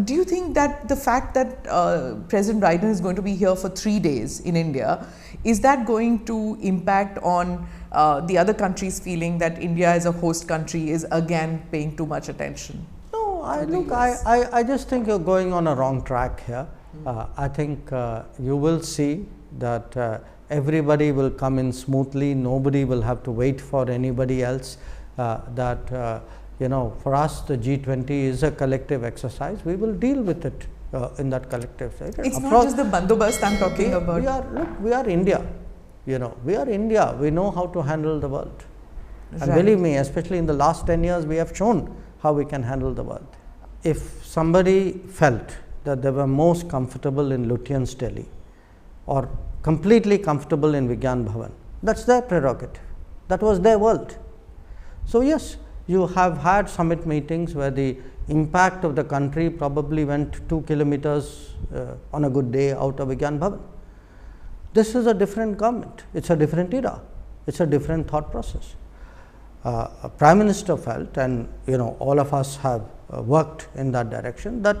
Do you think that the fact that President Biden is going to be here for 3 days in India, is that going to impact on the other countries feeling that India as a host country is again paying too much attention? No, I just think you're going on a wrong track here. I think you will see that everybody will come in smoothly, nobody will have to wait for anybody else, for us the G20 is a collective exercise. We will deal with it in that collective side. It's not just the bandobast I'm talking about. We are India. We are India. We know how to handle the world. And Right. believe me, especially in the last 10 years, we have shown how we can handle the world. If somebody felt that they were most comfortable in Lutyens Delhi or completely comfortable in Vigyan Bhavan, that's their prerogative. That was their world. So yes, you have had summit meetings where the impact of the country probably went 2 kilometers on a good day out of Vigyan Bhavan. This is a different government. It's a different era. It's a different thought process. A Prime Minister felt, and all of us have worked in that direction, that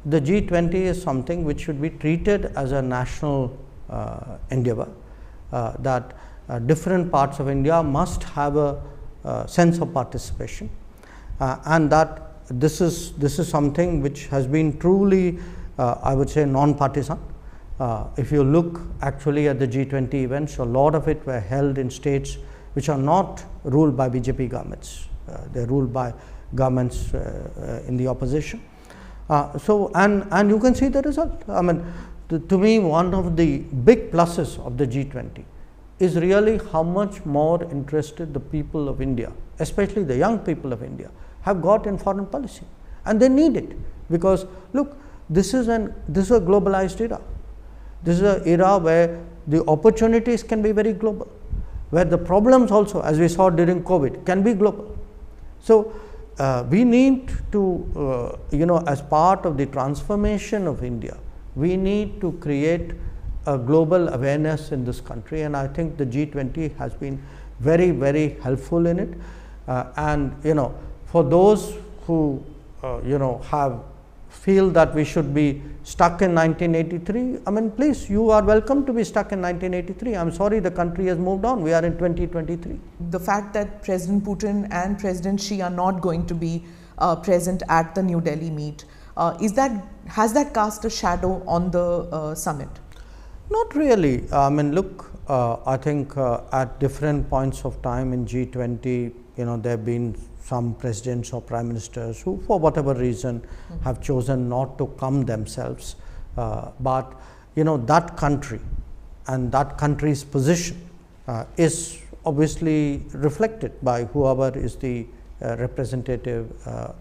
the G20 is something which should be treated as a national endeavor, that different parts of India must have a sense of participation, and that this is something which has been truly, I would say, non-partisan. If you look actually at the G20 events, a lot of it were held in states which are not ruled by BJP governments. They are ruled by governments in the opposition. And you can see the result. I mean, to me, one of the big pluses of the G20 is really how much more interested the people of India, especially the young people of India, have got in foreign policy. And they need it, because look, this is a globalized era. This is an era where the opportunities can be very global, where the problems also, as we saw during COVID, can be global. So we need to, as part of the transformation of India, we need to create a global awareness in this country, and I think the G20 has been very, very helpful in it. And for those who feel that we should be stuck in 1983, I mean, please, you are welcome to be stuck in 1983. I'm sorry, the country has moved on. We are in 2023. The fact that President Putin and President Xi are not going to be present at the New Delhi meet, has that cast a shadow on the summit? Not really. I mean, look, I think at different points of time in G20, there have been some presidents or prime ministers who, for whatever reason, have chosen not to come themselves. But that country and that country's position is obviously reflected by whoever is the representative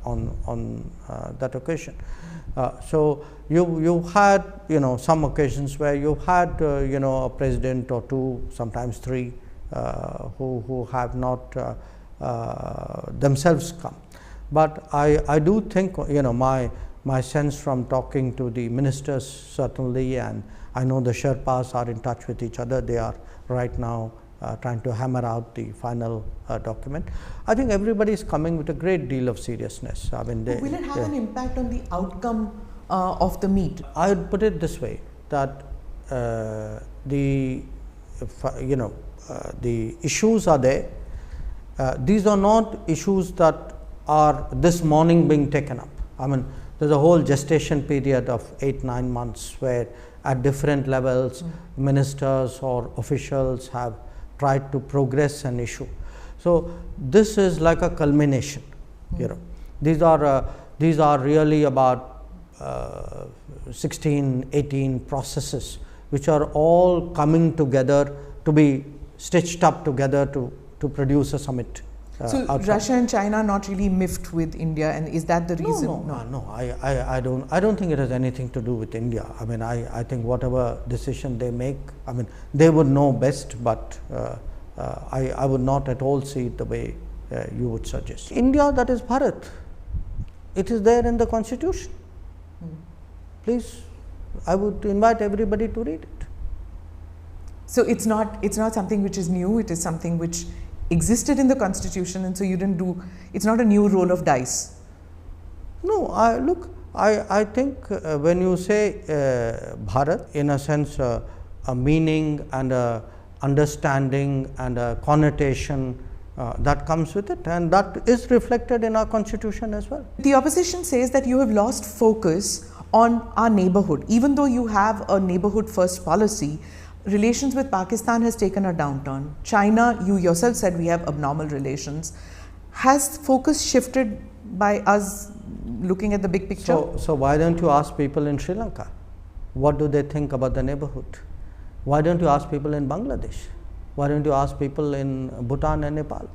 on that occasion. So you had some occasions where you had a president or two, sometimes three, who have not themselves come. But I do think my sense from talking to the ministers certainly, and I know the Sherpas are in touch with each other. They are right now trying to hammer out the final document. I think everybody is coming with a great deal of seriousness. I mean, will it have an impact on the outcome of the meet? I would put it this way, that the issues are there. These are not issues that are this morning being taken up. I mean, there's a whole gestation period of 8-9 months where at different levels ministers or officials have tried to progress an issue. So this is like a culmination. These are really about 16-18 processes which are all coming together to be stitched up together to produce a summit. So Russia and China are not really miffed with India, and is that the reason? No. I don't think it has anything to do with India. I mean, I think whatever decision they make, I mean, they would know best, but I would not at all see it the way you would suggest. India, that is Bharat. It is there in the Constitution. Please, I would invite everybody to read it. So it's not something which is new. It is something which existed in the Constitution, and so you didn't do. It's not a new roll of dice. No, look, I think when you say Bharat, in a sense, a meaning and a understanding and a connotation that comes with it, and that is reflected in our constitution as well. The opposition says that you have lost focus on our neighborhood. Even though you have a neighborhood first policy, relations with Pakistan has taken a downturn. China, you yourself said we have abnormal relations. Has focus shifted by us looking at the big picture? So why don't you ask people in Sri Lanka, what do they think about the neighborhood? Why don't you ask people in Bangladesh? Why don't you ask people in Bhutan and Nepal?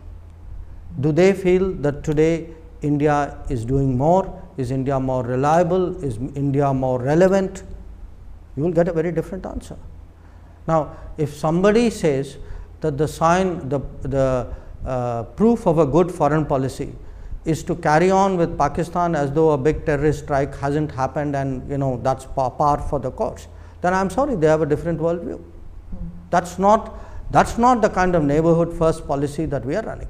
Do they feel that today India is doing more? Is India more reliable? Is India more relevant? You will get a very different answer. Now, if somebody says that the proof of a good foreign policy is to carry on with Pakistan as though a big terrorist strike hasn't happened and that's par for the course, then I'm sorry, they have a different worldview. That's not the kind of neighborhood first policy that we are running.